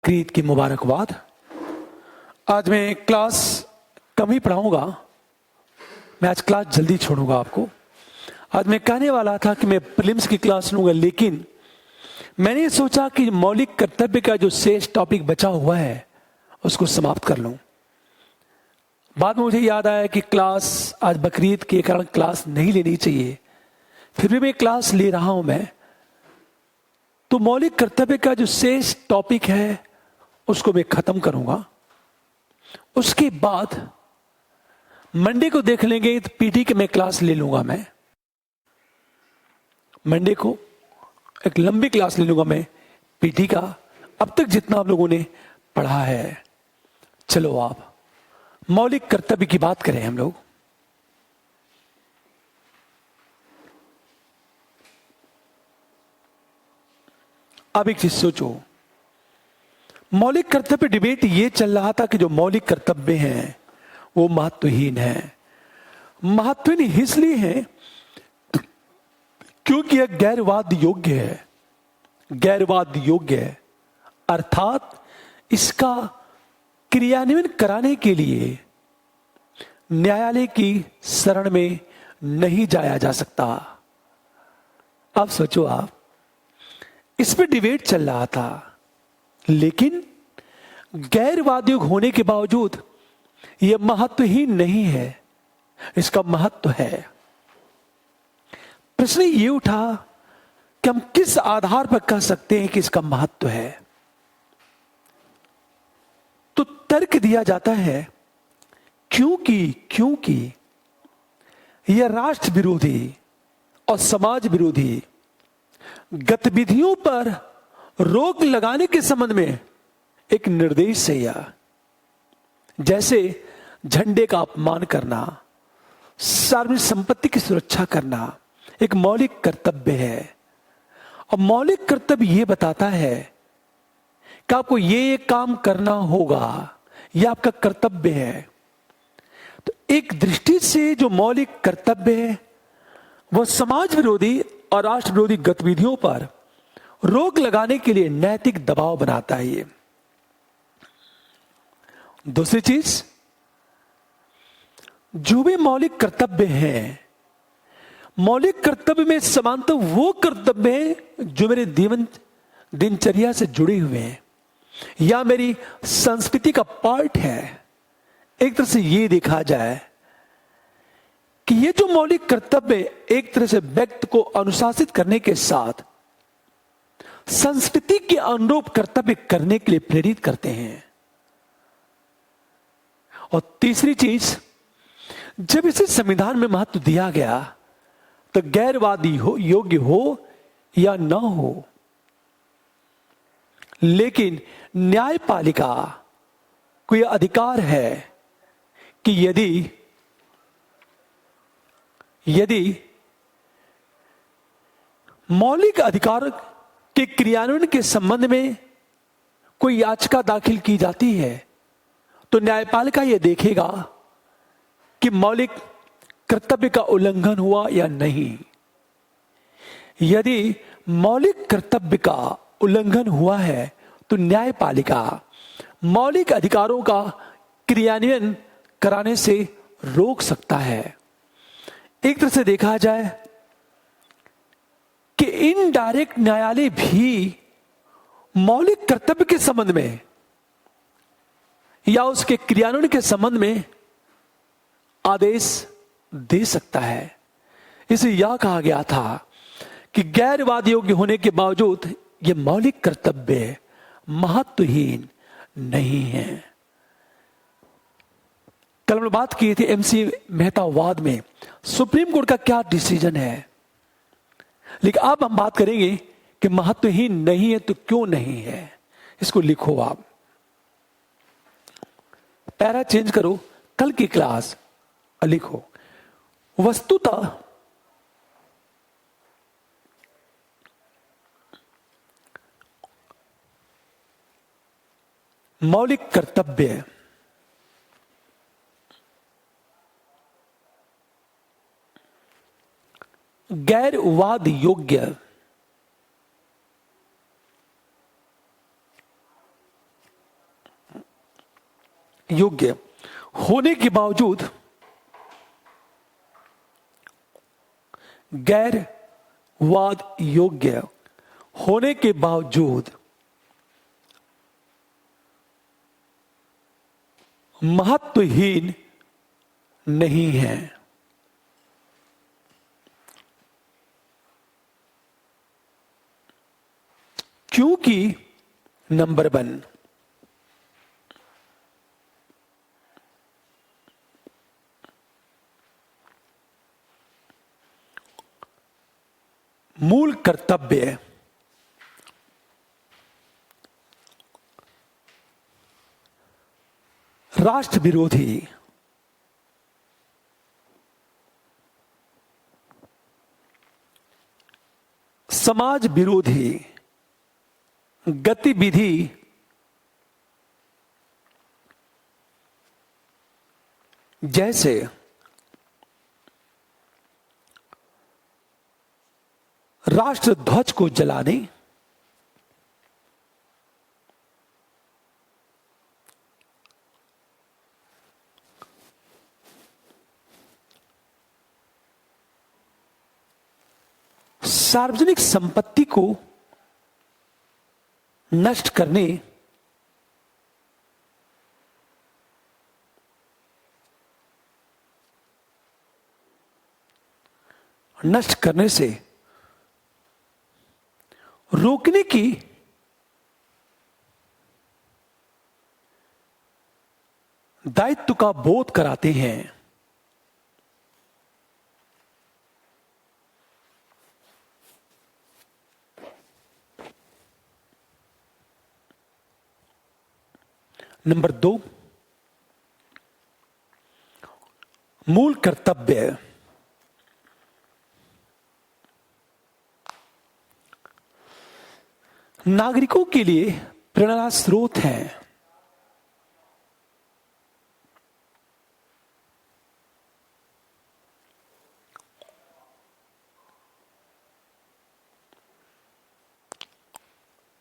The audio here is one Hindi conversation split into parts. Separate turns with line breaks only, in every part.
बकरीद की मुबारकबाद। आज मैं क्लास कम ही पढ़ाऊंगा, मैं आज क्लास जल्दी छोड़ूंगा आपको। आज मैं कहने वाला था कि मैं प्रीलिम्स की क्लास लूंगा, लेकिन मैंने सोचा कि मौलिक कर्तव्य का जो शेष टॉपिक बचा हुआ है उसको समाप्त कर लूं। बाद में मुझे याद आया कि क्लास आज बकरीद के कारण क्लास नहीं लेनी चाहिए, फिर भी मैं क्लास ले रहा हूं। मैं तो मौलिक कर्तव्य का जो शेष टॉपिक है उसको मैं खत्म करूंगा। उसके बाद मंडे को देख लेंगे, तो पीटी के मैं क्लास ले लूंगा। मैं मंडे को एक लंबी क्लास ले लूंगा मैं पीटी का, अब तक जितना आप लोगों ने पढ़ा है। चलो आप मौलिक कर्तव्य की बात करें हम लोग। अब एक चीज सोचो, मौलिक कर्तव्य डिबेट ये चल रहा था कि जो मौलिक कर्तव्य हैं वो महत्वहीन है। महत्वहीन इसलिए है क्योंकि यह गैरवाद योग्य है। गैरवाद योग्य है अर्थात इसका क्रियान्वयन कराने के लिए न्यायालय की शरण में नहीं जाया जा सकता। अब सोचो, आप इस पे डिबेट चल रहा था, लेकिन गैरवादयोग होने के बावजूद यह महत्वहीन नहीं है, इसका महत्व है। प्रश्न ये उठा कि हम किस आधार पर कह सकते हैं कि इसका महत्व है। तो तर्क दिया जाता है क्योंकि यह राष्ट्र विरोधी और समाज विरोधी गतिविधियों पर रोक लगाने के संबंध में एक निर्देश है। यह जैसे झंडे का अपमान करना, सार्वजनिक संपत्ति की सुरक्षा करना एक मौलिक कर्तव्य है। और मौलिक कर्तव्य यह बताता है कि आपको ये काम करना होगा, यह आपका कर्तव्य है। तो एक दृष्टि से जो मौलिक कर्तव्य है वह समाज विरोधी और राष्ट्र विरोधी गतिविधियों पर रोक लगाने के लिए नैतिक दबाव बनाता है। ये दूसरी चीज, जो भी मौलिक कर्तव्य हैं, मौलिक कर्तव्य में समानता वो कर्तव्य हैं जो मेरे दिनचर्या से जुड़े हुए हैं या मेरी संस्कृति का पार्ट है। एक तरह से ये देखा जाए कि ये जो मौलिक कर्तव्य एक तरह से व्यक्ति को अनुशासित करने के साथ संस्कृति के अनुरूप कर्तव्य करने के लिए प्रेरित करते हैं। और तीसरी चीज, जब इसे संविधान में महत्व दिया गया तो गैरवादी हो योग्य हो या ना हो, लेकिन न्यायपालिका को यह अधिकार है कि यदि मौलिक अधिकार के क्रियान्वयन के संबंध में कोई याचिका दाखिल की जाती है तो न्यायपालिका यह देखेगा कि मौलिक कर्तव्य का उल्लंघन हुआ या नहीं। यदि मौलिक कर्तव्य का उल्लंघन हुआ है तो न्यायपालिका मौलिक अधिकारों का क्रियान्वयन कराने से रोक सकता है। एक तरह से देखा जाए कि इनडायरेक्ट न्यायालय भी मौलिक कर्तव्य के संबंध में या उसके क्रियान्वयन के संबंध में आदेश दे सकता है। इसे यह कहा गया था कि गैरवाद योग्य होने के बावजूद यह मौलिक कर्तव्य महत्वहीन नहीं है। कल हमने बात की थी एमसी मेहता वाद में सुप्रीम कोर्ट का क्या डिसीजन है, लेकिन अब हम बात करेंगे कि महत्वहीन नहीं है तो क्यों नहीं है। इसको लिखो, आप पैरा चेंज करो, कल की क्लास लिखो। वस्तुतः मौलिक कर्तव्य गैरवाद योग्य योग्य होने के बावजूद गैर वाद योग्य होने के बावजूद महत्वहीन नहीं है। क्योंकि नंबर 1, मूल कर्तव्य राष्ट्र विरोधी समाज विरोधी गतिविधि जैसे राष्ट्र ध्वज को जलाने, सार्वजनिक संपत्ति को नष्ट करने, से रोकने की दायित्व का बोध कराते हैं। नंबर 2, मूल कर्तव्य नागरिकों के लिए प्रेरणा स्रोत है।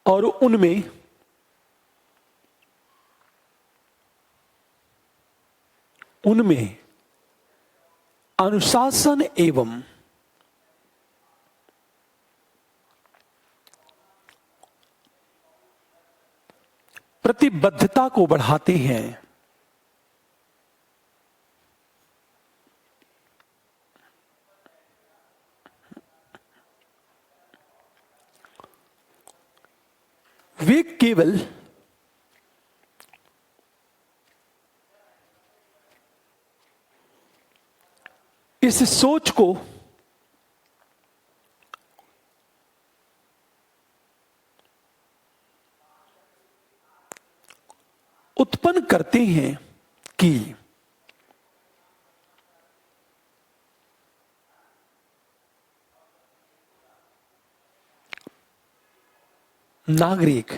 और उनमें अनुशासन एवं प्रतिबद्धता को बढ़ाते हैं। वे केवल इस सोच को उत्पन्न करते हैं कि नागरिक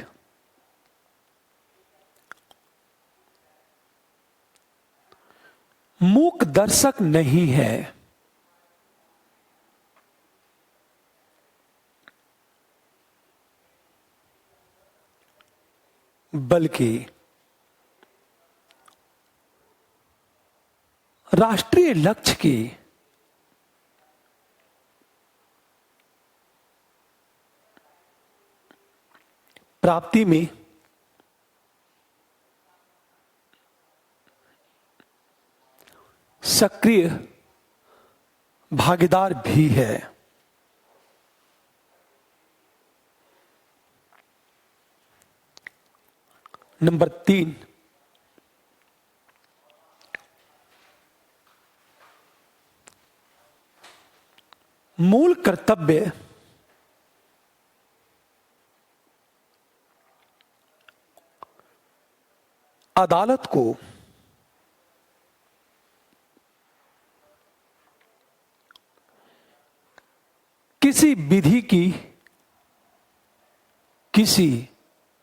मूक दर्शक नहीं है, बल्कि राष्ट्रीय लक्ष्य की प्राप्ति में सक्रिय भागीदार भी है। नंबर 3, मूल कर्तव्य अदालत को किसी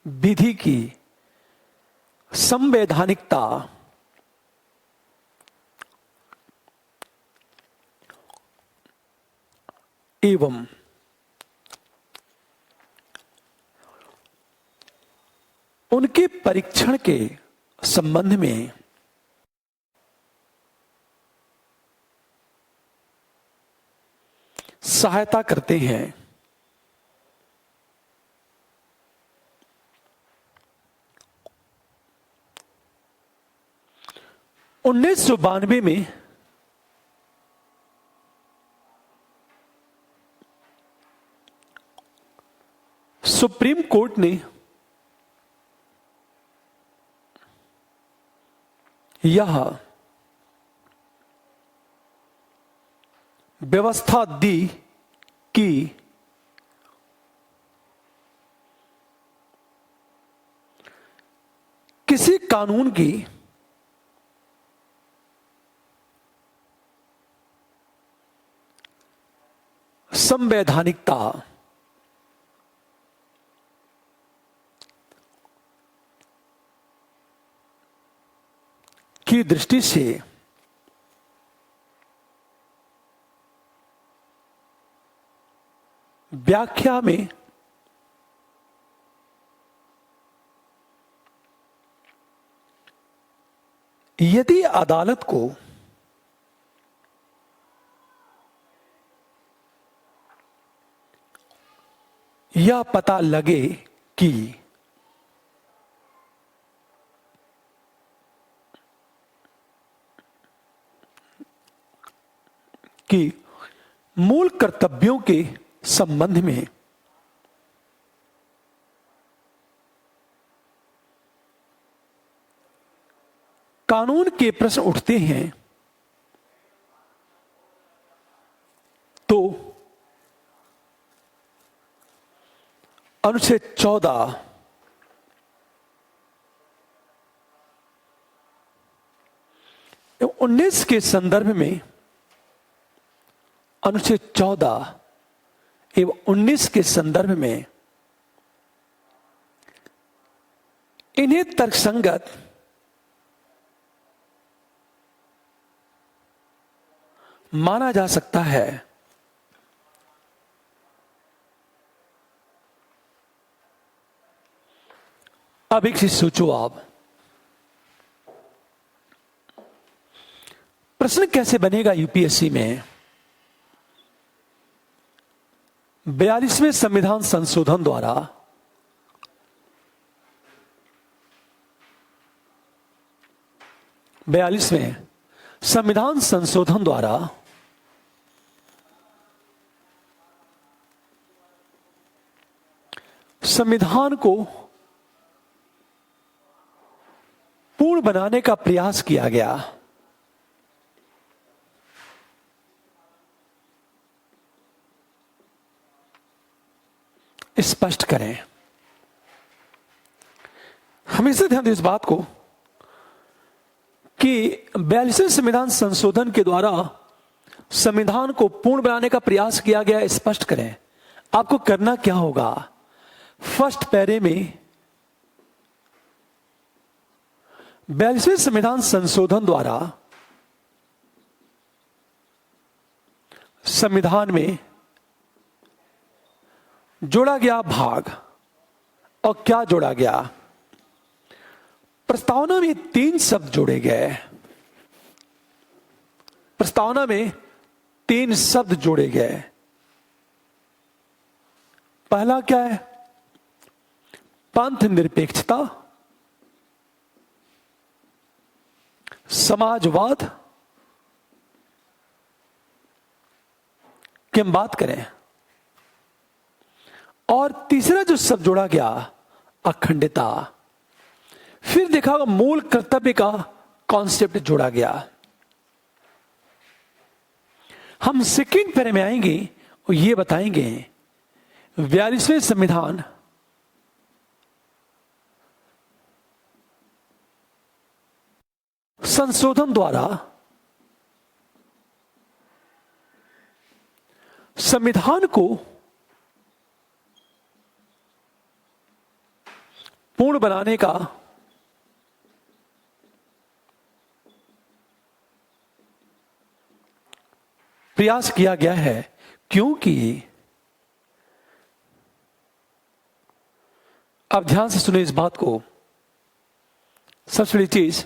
विधि की संवैधानिकता एवं उनके परीक्षण के संबंध में सहायता करते हैं। 1992 में सुप्रीम कोर्ट ने यह व्यवस्था दी कि किसी कानून की संवैधानिकता की दृष्टि से व्याख्या में यदि अदालत को यह पता लगे कि मूल कर्तव्यों के संबंध में कानून के प्रश्न उठते हैं, तो अनुच्छेद 14 19 के संदर्भ में अनुच्छेद 14 एवं 19 के संदर्भ में इन्हें तर्कसंगत माना जा सकता है। अब एक चीज सोचो आप, प्रश्न कैसे बनेगा यूपीएससी में? 42वें संविधान संशोधन द्वारा संविधान संशोधन द्वारा संविधान को पूर्ण बनाने का प्रयास किया गया। स्पष्ट करें, हमेशा ध्यान दें इस बात को कि 42वें संविधान संशोधन के द्वारा संविधान को पूर्ण बनाने का प्रयास किया गया। स्पष्ट करें, आपको करना क्या होगा? फर्स्ट पैरे में 42वें संविधान संशोधन द्वारा संविधान में जोड़ा गया भाग, और क्या जोड़ा गया? प्रस्तावना में 3 शब्द जोड़े गए। प्रस्तावना में 3 शब्द जोड़े गए। पहला क्या है? पंथ निरपेक्षता, समाजवाद की हम बात करें, और तीसरा जो शब्द जोड़ा गया अखंडता। फिर देखा होगा मूल कर्तव्य का कॉन्सेप्ट जोड़ा गया। हम सेकेंड पैरे में आएंगे और ये बताएंगे 42वें संविधान संशोधन द्वारा संविधान को पूर्ण बनाने का प्रयास किया गया है, क्योंकि अब ध्यान से सुने इस बात को। सबसे बड़ी चीज,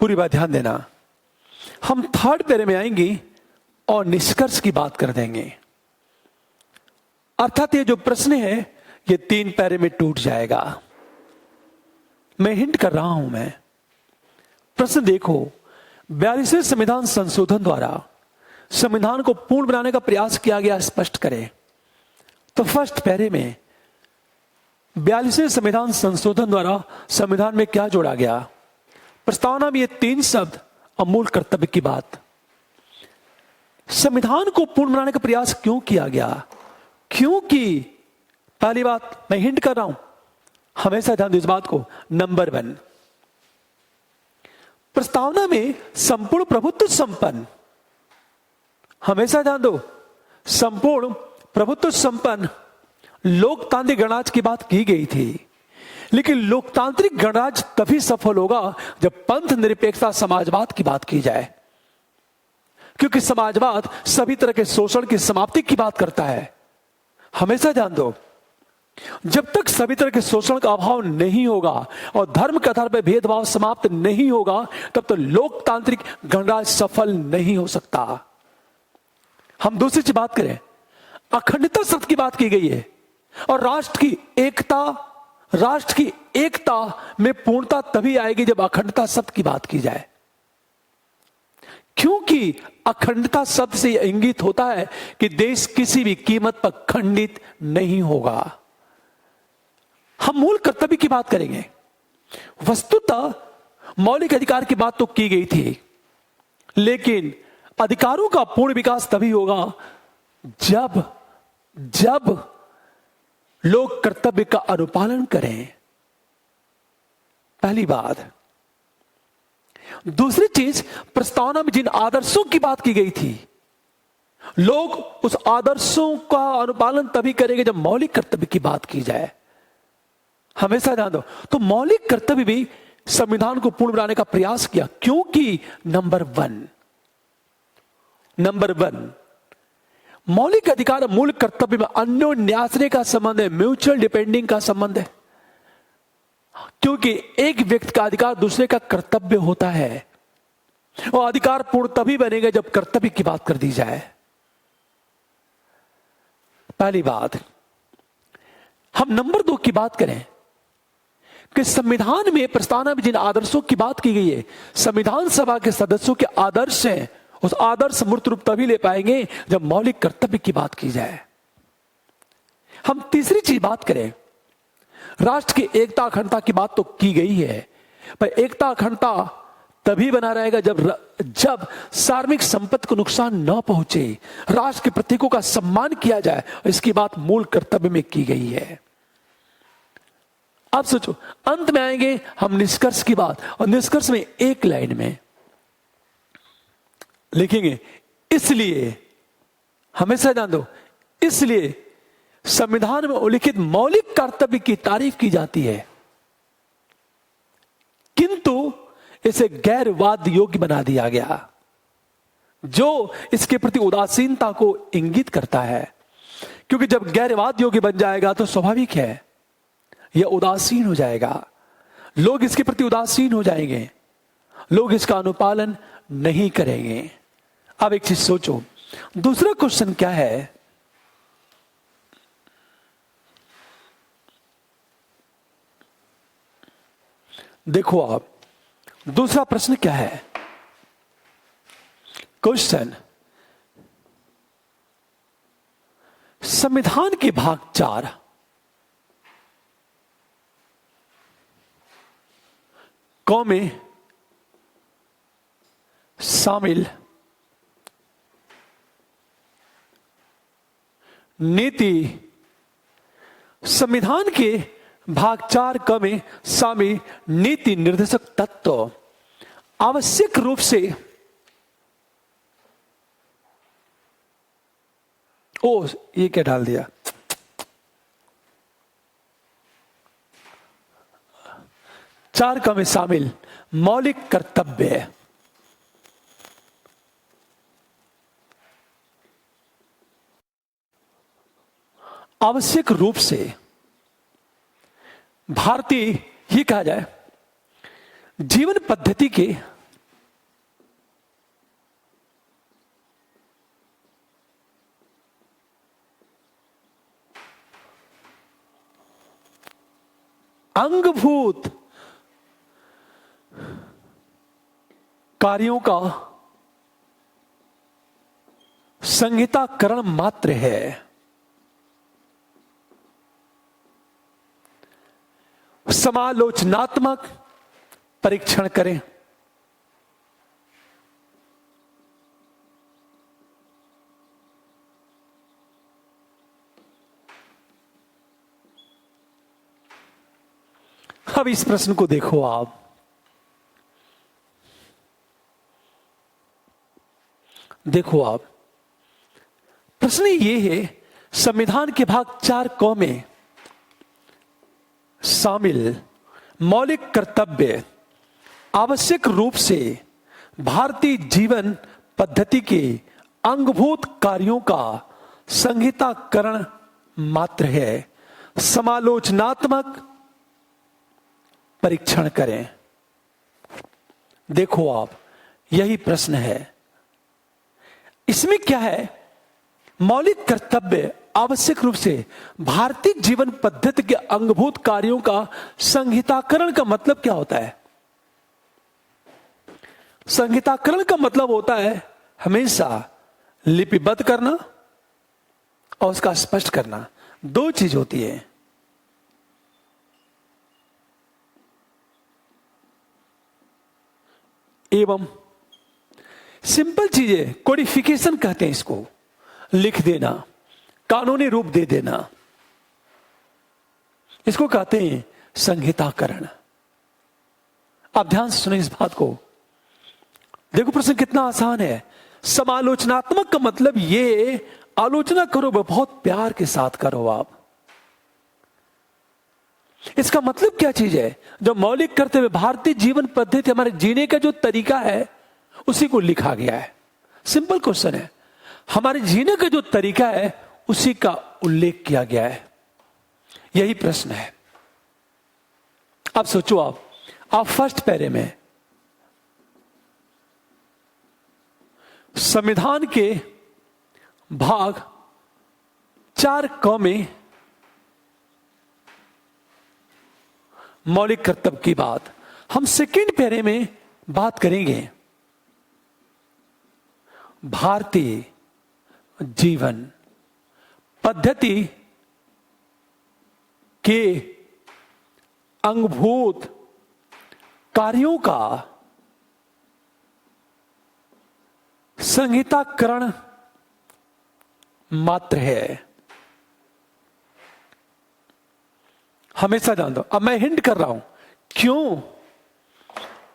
पूरी बात ध्यान देना। हम थर्ड पैरे में आएंगे और निष्कर्ष की बात कर देंगे। अर्थात ये जो प्रश्न है ये 3 पैरे में टूट जाएगा। मैं हिंट कर रहा हूं। मैं प्रश्न देखो, 42वें संविधान संशोधन द्वारा संविधान को पूर्ण बनाने का प्रयास किया गया, स्पष्ट करें। तो फर्स्ट पैरे में 42वें संविधान संशोधन द्वारा संविधान में क्या जोड़ा गया? प्रस्तावना में ये 3 शब्द, अमूल कर्तव्य की बात। संविधान को पूर्ण बनाने का प्रयास क्यों किया गया? क्योंकि पहली बात मैं हिंट कर रहा हूं, हमेशा ध्यान दो इस बात को। नंबर 1, प्रस्तावना में संपूर्ण प्रभुत्व संपन्न, हमेशा ध्यान दो, संपूर्ण प्रभुत्व संपन्न लोकतांत्रिक गणराज्य की बात की गई थी। लेकिन लोकतांत्रिक गणराज्य तभी सफल होगा जब पंथ निरपेक्षता समाजवाद की बात की जाए, क्योंकि समाजवाद सभी तरह के शोषण की समाप्ति की बात करता है। हमेशा ध्यान दो, जब तक सभी तरह के शोषण का अभाव नहीं होगा और धर्म के आधार पर भेदभाव समाप्त नहीं होगा, तब तो लोकतांत्रिक गणराज्य सफल नहीं हो सकता। हम दूसरी चीज बात करें, अखंडता शब्द की बात की गई है और राष्ट्र की एकता में पूर्णता तभी आएगी जब अखंडता शब्द की बात की जाए, क्योंकि अखंडता शब्द से यह इंगित होता है कि देश किसी भी कीमत पर खंडित नहीं होगा। हम मूल कर्तव्य की बात करेंगे। वस्तुतः मौलिक अधिकार की बात तो की गई थी, लेकिन अधिकारों का पूर्ण विकास तभी होगा जब लोग कर्तव्य का अनुपालन करें, पहली बात। दूसरी चीज, प्रस्तावना में जिन आदर्शों की बात की गई थी, लोग उस आदर्शों का अनुपालन तभी करेंगे जब मौलिक कर्तव्य की बात की जाए। हमेशा ध्यान दो, तो मौलिक कर्तव्य भी संविधान को पूर्ण बनाने का प्रयास किया, क्योंकि नंबर वन मौलिक अधिकार मूल कर्तव्य में अन्योन्याश्रय का संबंध है, म्यूचुअल डिपेंडिंग का संबंध है, क्योंकि एक व्यक्ति का अधिकार दूसरे का कर्तव्य होता है और अधिकार पूर्ण तभी बनेगा जब कर्तव्य की बात कर दी जाए। पहली बात। हम नंबर 2 की बात करें कि संविधान में प्रस्तावना में जिन आदर्शों की बात की गई है, संविधान सभा के सदस्यों के आदर्श हैं, उस आदर्श मूर्त रूप तभी ले पाएंगे जब मौलिक कर्तव्य की बात की जाए। हम तीसरी चीज बात करें, राष्ट्र की एकता अखंडता की बात तो की गई है, पर एकता अखंडता तभी बना रहेगा जब सार्वजनिक संपत्ति को नुकसान न पहुंचे, राष्ट्र के प्रतीकों का सम्मान किया जाए। इसकी बात मूल कर्तव्य में की गई है। अब सोचो, अंत में आएंगे हम निष्कर्ष की बात, और निष्कर्ष में एक लाइन में लिखेंगे, इसलिए हमेशा ध्यान दो, इसलिए संविधान में उल्लिखित मौलिक कर्तव्य की तारीफ की जाती है, किंतु इसे गैर वाद योग्य बना दिया गया, जो इसके प्रति उदासीनता को इंगित करता है। क्योंकि जब गैर वाद योग्य बन जाएगा तो स्वाभाविक है यह उदासीन हो जाएगा, लोग इसके प्रति उदासीन हो जाएंगे, लोग इसका अनुपालन नहीं करेंगे। अब एक चीज सोचो, दूसरा क्वेश्चन क्या है? देखो आप, दूसरा प्रश्न क्या है? क्वेश्चन, संविधान के भाग 4 में शामिल नीति, संविधान के भाग 4 में शामिल नीति निर्देशक तत्व आवश्यक रूप से ये क्या डाल दिया? 4 में शामिल मौलिक कर्तव्य आवश्यक रूप से भारतीय, ये कहा जाए, जीवन पद्धति के अंगभूत कार्यों का संहिताकरण मात्र है। समालोचनात्मक परीक्षण करें। अब इस प्रश्न को देखो आप। देखो आप, प्रश्न ये है, संविधान के भाग 4 क में शामिल मौलिक कर्तव्य आवश्यक रूप से भारतीय जीवन पद्धति के अंगभूत कार्यों का संहिताकरण मात्र है। समालोचनात्मक परीक्षण करें। देखो आप, यही प्रश्न है। इसमें क्या है? मौलिक कर्तव्य आवश्यक रूप से भारतीय जीवन पद्धति के अंगभूत कार्यों का संहिताकरण का मतलब क्या होता है? संहिताकरण का मतलब होता है हमेशा लिपिबद्ध करना और उसका स्पष्ट करना। दो चीज होती है। एवं सिंपल चीजें कोडिफिकेशन कहते हैं इसको, लिख देना, कानूनी रूप दे देना, इसको कहते हैं संहिताकरण। आप ध्यान से सुने इस बात को। देखो प्रश्न कितना आसान है। समालोचनात्मक का मतलब ये, आलोचना करो, बहुत प्यार के साथ करो आप। इसका मतलब क्या चीज है? जो मौलिक कर्तव्य भारतीय जीवन पद्धति, हमारे जीने का जो तरीका है, उसी को लिखा गया है। सिंपल क्वेश्चन है। हमारे जीने का जो तरीका है उसी का उल्लेख किया गया है। यही प्रश्न है। अब सोचो आप फर्स्ट पैरे में संविधान के भाग 4 क में मौलिक कर्तव्य की बात, हम सेकंड पैरे में बात करेंगे भारतीय जीवन पद्धति के अंगभूत कार्यों का संहिताकरण मात्र है। हमेशा जान दो। अब मैं हिंट कर रहा हूं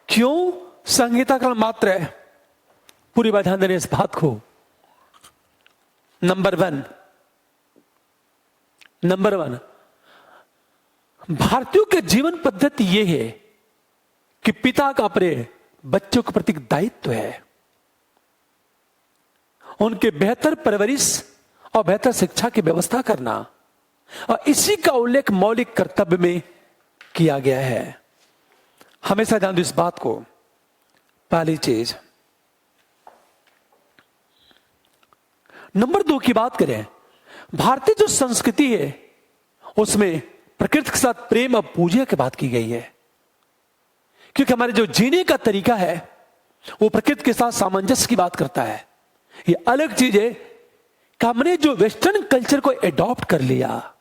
क्यों संहिताकरण मात्र है। पूरी बात ध्यान देने इस बात को। नंबर वन, भारतीयों के जीवन पद्धति यह है कि पिता का अपने बच्चों के प्रति दायित्व है, उनके बेहतर परवरिश और बेहतर शिक्षा की व्यवस्था करना, और इसी का उल्लेख मौलिक कर्तव्य में किया गया है। हमेशा ध्यान दो इस बात को। पहली चीज। नंबर 2 की बात करें, भारतीय जो संस्कृति है उसमें प्रकृति के साथ प्रेम और पूजा की बात की गई है। क्योंकि हमारे जो जीने का तरीका है वो प्रकृति के साथ सामंजस्य की बात करता है। ये अलग चीज है कि हमने जो वेस्टर्न कल्चर को एडॉप्ट कर लिया,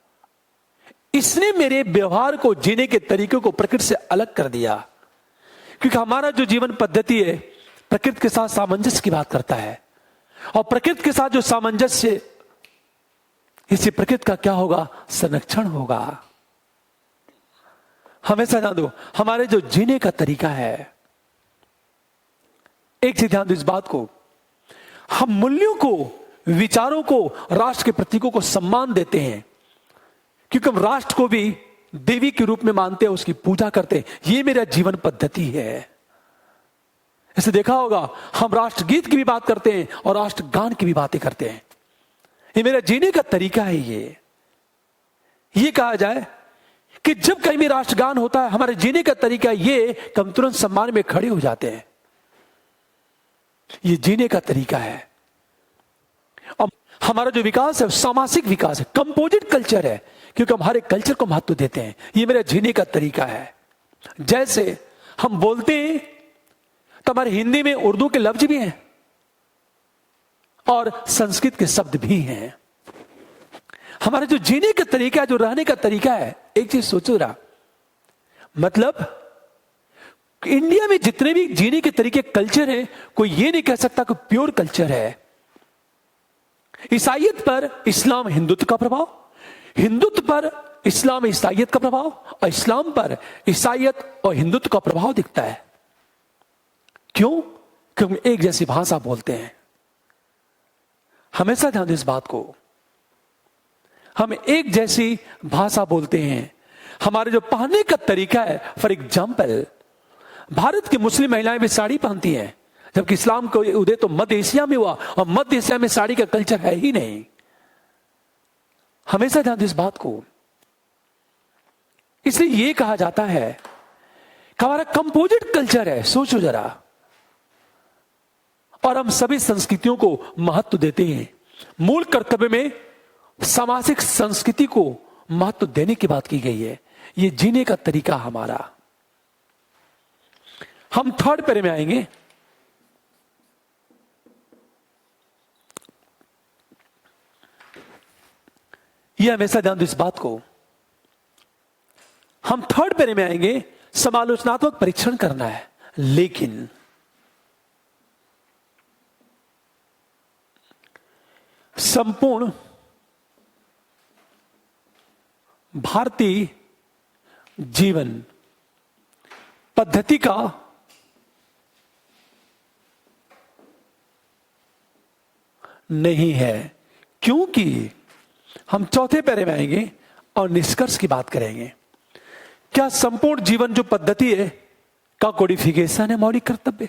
इसने मेरे व्यवहार को, जीने के तरीके को प्रकृति से अलग कर दिया। क्योंकि हमारा जो जीवन पद्धति है प्रकृति के साथ सामंजस्य की बात करता है, और प्रकृति के साथ जो सामंजस्य, इससे प्रकृति का क्या होगा? संरक्षण होगा। हमेशा ध्यान दो, हमारे जो जीने का तरीका है, एक चीज ध्यान दो इस बात को, हम मूल्यों को, विचारों को, राष्ट्र के प्रतीकों को सम्मान देते हैं, क्योंकि हम राष्ट्र को भी देवी के रूप में मानते हैं, उसकी पूजा करते हैं। ये मेरा जीवन पद्धति है। ऐसे देखा होगा, हम राष्ट्रगीत की भी बात करते हैं और राष्ट्रगान की भी बातें करते हैं। ये मेरा जीने का तरीका है। ये कहा जाए कि जब कहीं भी राष्ट्रगान होता है, हमारे जीने का तरीका ये कि हम तुरंत सम्मान में खड़े हो जाते हैं। ये जीने का तरीका है। और हमारा जो विकास है सामाजिक विकास है, कंपोजिट कल्चर है क्योंकि हम हमारे कल्चर को महत्व देते हैं। ये मेरा जीने का तरीका है। जैसे हम बोलते हैं तो हमारे हिंदी में उर्दू के लफ्ज भी हैं और संस्कृत के शब्द भी हैं। हमारा जो जीने का तरीका है, जो रहने का तरीका है, एक चीज सोचो जरा, मतलब इंडिया में जितने भी जीने के तरीके कल्चर है, कोई ये नहीं कह सकता कि प्योर कल्चर है। ईसाइयत पर इस्लाम हिंदुत्व का प्रभाव, हिंदुत्व पर इस्लाम ईसाइयत का प्रभाव, और इस्लाम पर ईसाइयत और हिंदुत्व का प्रभाव दिखता है। क्यों? क्योंकि हम एक जैसी भाषा बोलते हैं। हमेशा ध्यान दें इस बात को, हम एक जैसी भाषा बोलते हैं। हमारे जो पहनने का तरीका है, फॉर एग्जाम्पल भारत की मुस्लिम महिलाएं भी साड़ी पहनती हैं, जबकि इस्लाम को उदय तो मध्य एशिया में हुआ, और मध्य एशिया में साड़ी का कल्चर है ही नहीं। हमेशा ध्यान दें इस बात को। इसलिए यह कहा जाता है कि हमारा कंपोजिट कल्चर है, सोचो जरा, और हम सभी संस्कृतियों को महत्व देते हैं। मूल कर्तव्य में सामाजिक संस्कृति को महत्व देने की बात की गई है। यह जीने का तरीका हमारा। हम थर्ड पैरे में आएंगे। यह हमेशा ध्यान दो इस बात को। हम थर्ड पैरे में आएंगे, समालोचनात्मक परीक्षण करना है। लेकिन संपूर्ण भारतीय जीवन पद्धति का नहीं है, क्योंकि हम चौथे पैरे में आएंगे और निष्कर्ष की बात करेंगे। क्या संपूर्ण जीवन जो पद्धति है का कोडिफिकेशन है मौलिक कर्तव्य?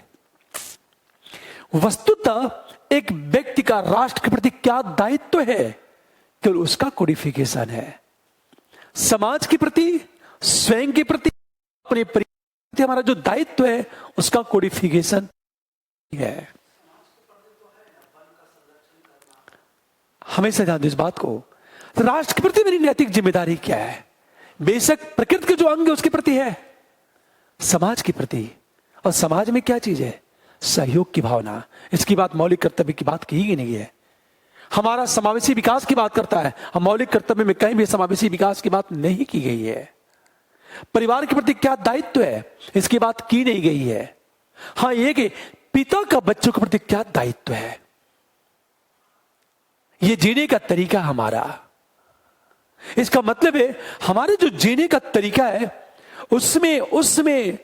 वस्तुतः एक व्यक्ति का राष्ट्र के प्रति क्या दायित्व है, केवल उसका कोडिफिकेशन है। समाज के प्रति, स्वयं के प्रति, अपने परिवार के प्रति हमारा जो दायित्व है, उसका कोडिफिकेशन है। हमेशा ध्यान दो इस बात को। तो राष्ट्र के प्रति मेरी नैतिक जिम्मेदारी क्या है? बेशक प्रकृति के जो अंग है उसके प्रति है, समाज के प्रति। और समाज में क्या चीज है? सहयोग की भावना। इसकी बात मौलिक कर्तव्य की बात की ही नहीं है। हमारा समावेशी विकास की बात करता है, हम मौलिक कर्तव्य में कहीं भी समावेशी विकास की बात नहीं की गई है। परिवार के प्रति क्या दायित्व है, इसकी बात की नहीं गई है। हां, ये कि पिता का बच्चों के प्रति क्या दायित्व है, ये जीने का तरीका हमारा। इसका मतलब है हमारे जो जीने का तरीका है उसमें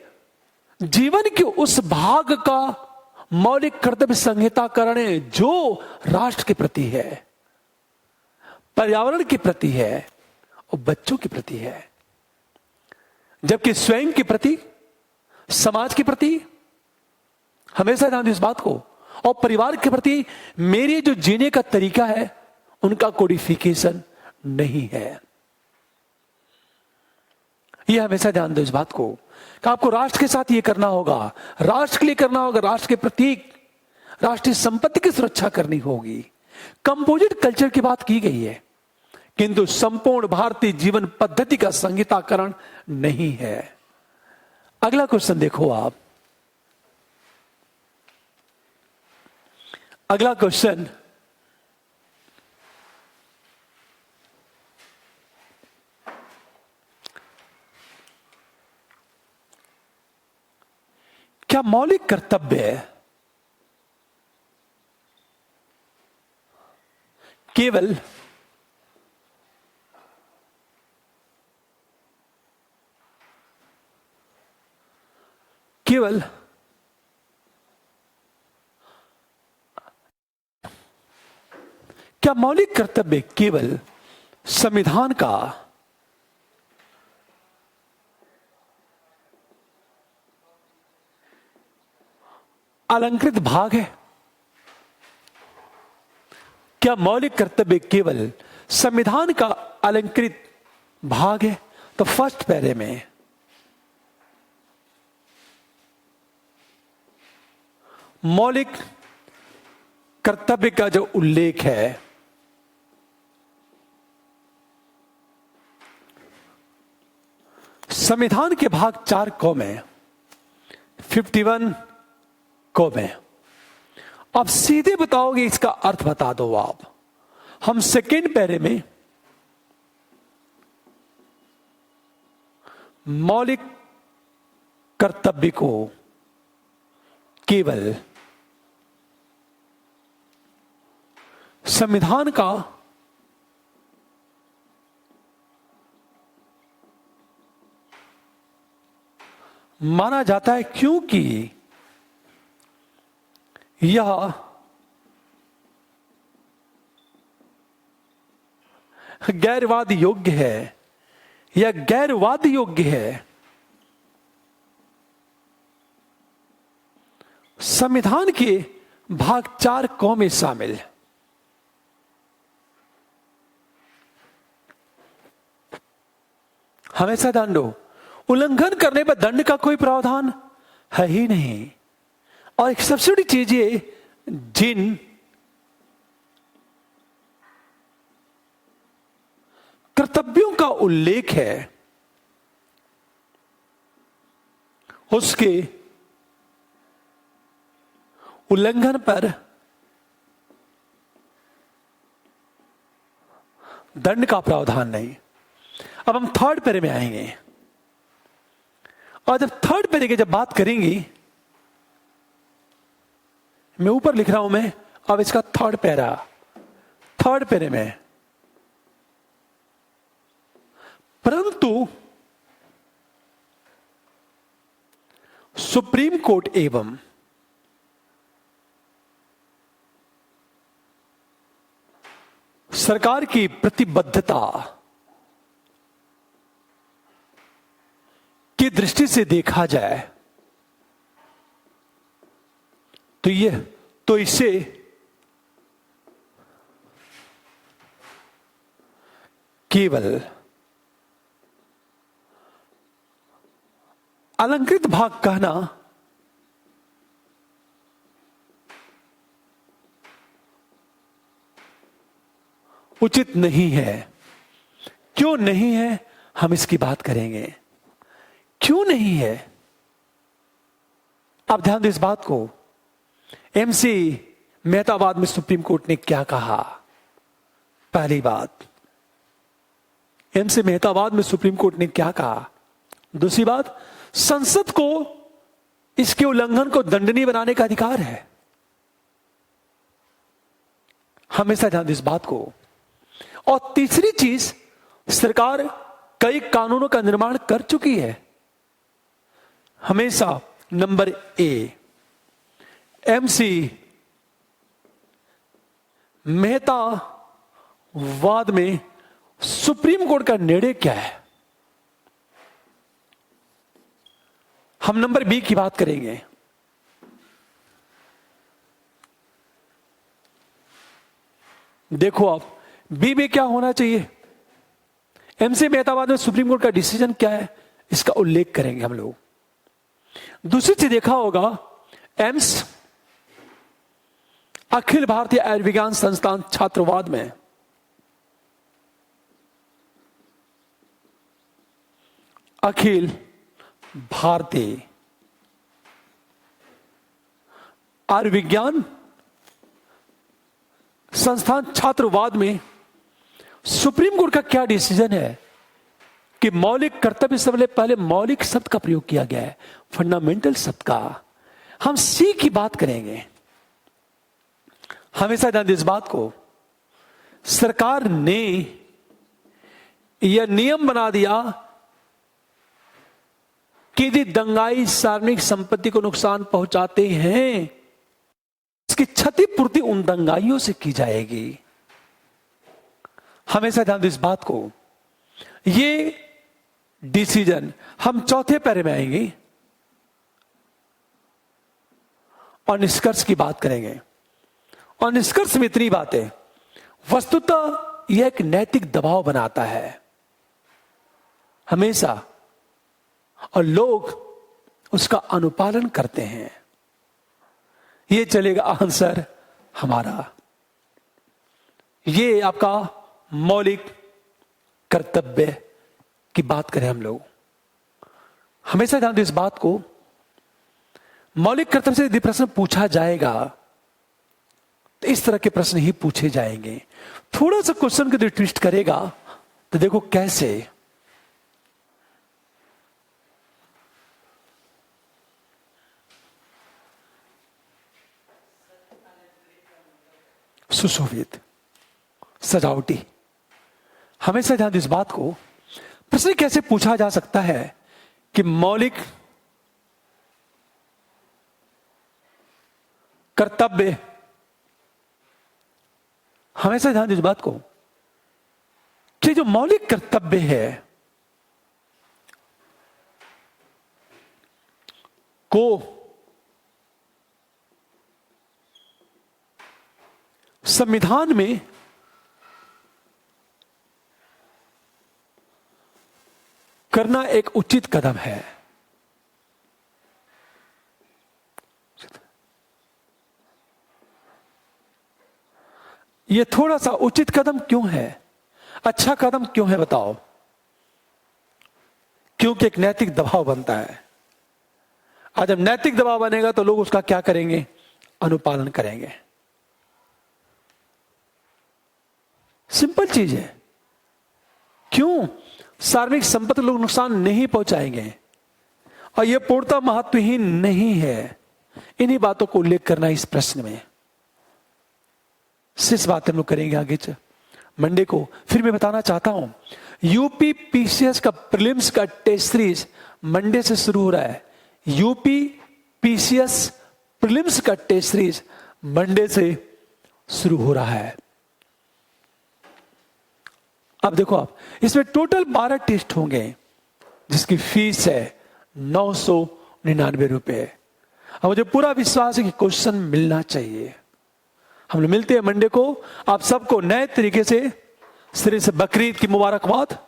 जीवन के उस भाग का मौलिक कर्तव्य संहिताकरण है जो राष्ट्र के प्रति है, पर्यावरण के प्रति है और बच्चों के प्रति है। जबकि स्वयं के प्रति, समाज के प्रति हमेशा ध्यान दो इस बात को, और परिवार के प्रति मेरे जो जीने का तरीका है उनका कोडिफिकेशन नहीं है। यह हमेशा ध्यान दो इस बात को कि आपको राष्ट्र के साथ यह करना होगा, राष्ट्र के लिए करना होगा, राष्ट्र के प्रतीक, राष्ट्रीय संपत्ति की सुरक्षा करनी होगी। कंपोजिट कल्चर की बात की गई है, किंतु संपूर्ण भारतीय जीवन पद्धति का संहिताकरण नहीं है। अगला क्वेश्चन देखो आप। अगला क्वेश्चन, क्या मौलिक कर्तव्य केवल क्या मौलिक कर्तव्य केवल संविधान का अलंकृत भाग है? क्या मौलिक कर्तव्य केवल संविधान का अलंकृत भाग है? तो फर्स्ट पैरे में मौलिक कर्तव्य का जो उल्लेख है संविधान के भाग 4 क में 51 क में, अब सीधे बताओगे, इसका अर्थ बता दो आप। हम सेकेंड पैरे में मौलिक कर्तव्य को केवल संविधान का माना जाता है, क्योंकि यह गैरवाद योग्य है या गैरवाद योग्य है। संविधान के भाग 4 क में शामिल। हमेशा ध्यान दो, उल्लंघन करने पर दंड का कोई प्रावधान है ही नहीं। और एक सबसे बड़ी चीज ये, जिन कर्तव्यों का उल्लेख है उसके उल्लंघन पर दंड का प्रावधान नहीं। अब हम थर्ड पैरे में आएंगे, और जब थर्ड पैरे की जब बात करेंगे, मैं ऊपर लिख रहा हूं मैं, अब इसका थर्ड पैरे में, परंतु सुप्रीम कोर्ट एवं सरकार की प्रतिबद्धता की दृष्टि से देखा जाए तो इसे केवल अलंकृत भाग कहना उचित नहीं है। क्यों नहीं है, हम इसकी बात करेंगे। क्यों नहीं है, आप ध्यान दो इस बात को। एमसी मेहताबाद में सुप्रीम कोर्ट ने क्या कहा? पहली बात, एमसी मेहताबाद में सुप्रीम कोर्ट ने क्या कहा? दूसरी बात, संसद को इसके उल्लंघन को दंडनीय बनाने का अधिकार है। हमेशा ध्यान दो इस बात को। और तीसरी चीज, सरकार कई कानूनों का निर्माण कर चुकी है। हमेशा नंबर ए, एमसी मेहता वाद में सुप्रीम कोर्ट का निर्णय क्या है? हम नंबर बी की बात करेंगे। देखो आप, बी में क्या होना चाहिए? एमसी मेहताबाद में सुप्रीम कोर्ट का डिसीजन क्या है, इसका उल्लेख करेंगे हम लोग। दूसरी चीज देखा होगा, एम्स अखिल भारतीय आयुर्विज्ञान संस्थान छात्रवाद में अखिल भारतीय आयुर्विज्ञान संस्थान छात्रवाद में सुप्रीम कोर्ट का क्या डिसीजन है कि मौलिक कर्तव्य से पहले मौलिक शब्द का प्रयोग किया गया है, फंडामेंटल शब्द का। हम सी की बात करेंगे। हमेशा ध्यान दें इस बात को, सरकार ने यह नियम बना दिया कि यदि दंगाई सार्वजनिक संपत्ति को नुकसान पहुंचाते हैं, इसकी क्षतिपूर्ति उन दंगाइयों से की जाएगी। हमेशा ध्यान दें इस बात को। ये डिसीजन हम चौथे पैरे में आएंगे और निष्कर्ष की बात करेंगे। और निष्कर्ष में इतनी बात है, वस्तुतः यह एक नैतिक दबाव बनाता है हमेशा, और लोग उसका अनुपालन करते हैं। ये चलेगा आंसर हमारा। ये आपका मौलिक कर्तव्य की बात करें हम लोग। हमेशा ध्यान दो इस बात को, मौलिक कर्तव्य से यदि प्रश्न पूछा जाएगा तो इस तरह के प्रश्न ही पूछे जाएंगे। थोड़ा सा क्वेश्चन को ट्विस्ट करेगा तो देखो कैसे। सुशोभित, सजावटी। हमेशा ध्यान दो इस बात को, प्रश्न कैसे पूछा जा सकता है कि मौलिक कर्तव्य, हमेशा ध्यान दो इस बात को कि जो मौलिक कर्तव्य है को संविधान में करना एक उचित कदम है। यह थोड़ा सा उचित कदम क्यों है, अच्छा कदम क्यों है बताओ? क्योंकि एक नैतिक दबाव बनता है। आज जब नैतिक दबाव बनेगा तो लोग उसका क्या करेंगे? अनुपालन करेंगे। सिंपल चीज है। क्यों? सार्वजनिक संपत्ति लोग नुकसान नहीं पहुंचाएंगे और यह पूर्णतः महत्वहीन नहीं है। इन्हीं बातों को उल्लेख करना इस प्रश्न में। सिर्फ बातें हम लोग करेंगे आगे मंडे को। फिर मैं बताना चाहता हूं, यूपी पीसीएस का प्रीलिम्स का टेस्ट सीरीज मंडे से शुरू हो रहा है। यूपी पीसीएस प्रीलिम्स का टेस्ट सीरीज मंडे से शुरू हो रहा है। अब देखो आप, इसमें टोटल 12 टेस्ट होंगे जिसकी फीस है 999 रुपए। अब मुझे पूरा विश्वास है कि क्वेश्चन मिलना चाहिए। हम लोग मिलते हैं मंडे को। आप सबको नए तरीके से सिरे से बकरीद की मुबारकबाद।